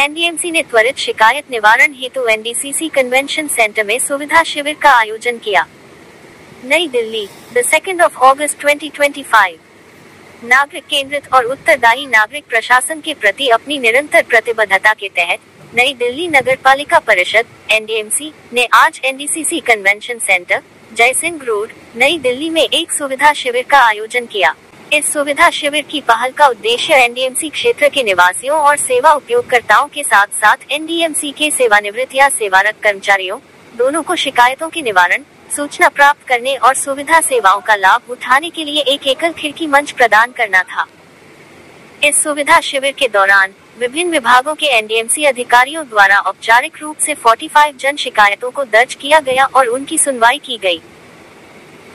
NDMC ने त्वरित शिकायत निवारण हेतु एनडीसीसी कन्वेंशन सेंटर में सुविधा शिविर का आयोजन किया। नई दिल्ली, 2 अगस्त 2025। नागरिक केंद्रित और उत्तरदायी नागरिक प्रशासन के प्रति अपनी निरंतर प्रतिबद्धता के तहत नई दिल्ली नगर पालिका परिषद एनडीएमसी ने आज NDCC convention centre, Jaisingh road, नई दिल्ली में एक सुविधा शिविर का आयोजन किया। इस सुविधा शिविर की पहल का उद्देश्य एनडीएमसी क्षेत्र के निवासियों और सेवा उपयोगकर्ताओं के साथ साथ एनडीएमसी के सेवानिवृत्त या सेवारत कर्मचारियों दोनों को शिकायतों के निवारण, सूचना प्राप्त करने और सुविधा सेवाओं का लाभ उठाने के लिए एक एकल खिड़की मंच प्रदान करना था। इस सुविधा शिविर के दौरान विभिन्न विभागों के एनडीएमसी अधिकारियों द्वारा औपचारिक रूप से 45 जन शिकायतों को दर्ज किया गया और उनकी सुनवाई की गई।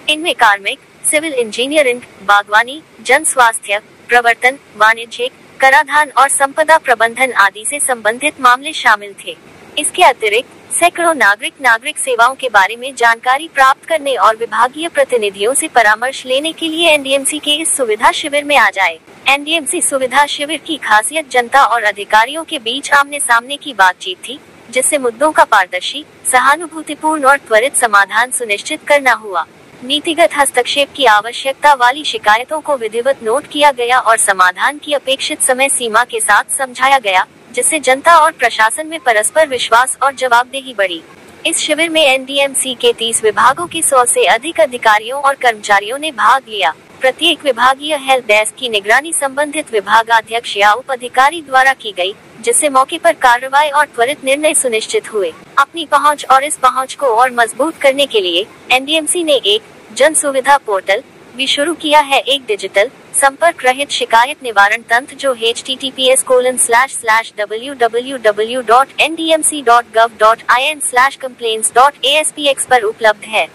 इनमें कार्मिक, सिविल इंजीनियरिंग, बागवानी, जन स्वास्थ्य, प्रवर्तन, वाणिज्यिक, कराधान और संपदा प्रबंधन आदि से संबंधित मामले शामिल थे। इसके अतिरिक्त सैकड़ों नागरिक सेवाओं के बारे में जानकारी प्राप्त करने और विभागीय प्रतिनिधियों से परामर्श लेने के लिए एनडीएमसी के इस सुविधा शिविर में आ जाए। एनडीएमसी सुविधा शिविर की खासियत जनता और अधिकारियों के बीच आमने सामने की बातचीत थी, जिससे मुद्दों का पारदर्शी, सहानुभूतिपूर्ण और त्वरित समाधान सुनिश्चित करना हुआ। नीतिगत हस्तक्षेप की आवश्यकता वाली शिकायतों को विधिवत नोट किया गया और समाधान की अपेक्षित समय सीमा के साथ समझाया गया, जिससे जनता और प्रशासन में परस्पर विश्वास और जवाबदेही बढ़ी। इस शिविर में एनडीएमसी के 30 विभागों के 100 से अधिक अधिकारियों और कर्मचारियों ने भाग लिया। प्रत्येक विभागीय हेल्प डेस्क की निगरानी संबंधित विभागाध्यक्ष या उप अधिकारी द्वारा की गई, जिससे मौके पर कार्रवाई और त्वरित निर्णय सुनिश्चित हुए। अपनी पहुंच और इस पहुंच को और मजबूत करने के लिए एनडीएमसी ने एक जन सुविधा पोर्टल भी शुरू किया है, एक डिजिटल संपर्क रहित शिकायत निवारण तंत्र जो https://www.ndmc.gov.in/complaints.aspx पर उपलब्ध है।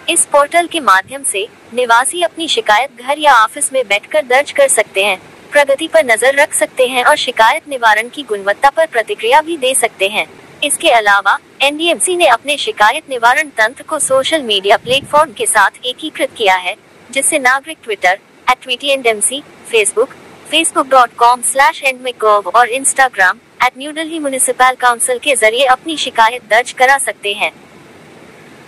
इस पोर्टल के माध्यम से निवासी अपनी शिकायत घर या ऑफिस में बैठकर दर्ज कर सकते हैं, प्रगति पर नजर रख सकते हैं और शिकायत निवारण की गुणवत्ता पर प्रतिक्रिया भी दे सकते हैं। इसके अलावा एनडीएमसी ने अपने शिकायत निवारण तंत्र को सोशल मीडिया प्लेटफॉर्म के साथ एकीकृत किया है, जिससे नागरिक ट्विटर @TweetNDMC, फेसबुक facebook.com/ndmcgov और Instagram @New Delhi Municipal Council के जरिए अपनी शिकायत दर्ज करा सकते हैं।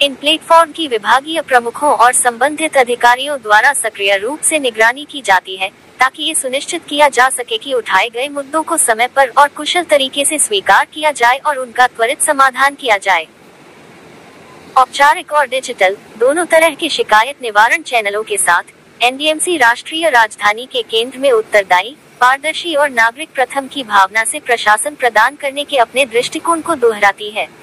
इन प्लेटफॉर्म की विभागीय प्रमुखों और संबंधित अधिकारियों द्वारा सक्रिय रूप से निगरानी की जाती है, ताकि ये सुनिश्चित किया जा सके कि उठाए गए मुद्दों को समय पर और कुशल तरीके से स्वीकार किया जाए और उनका त्वरित समाधान किया जाए। औपचारिक और डिजिटल दोनों तरह के शिकायत निवारण चैनलों के साथ एनडीएमसी राष्ट्रीय राजधानी के केंद्र में उत्तरदायी, पारदर्शी और नागरिक प्रथम की भावना से प्रशासन प्रदान करने के अपने दृष्टिकोण को दोहराती है।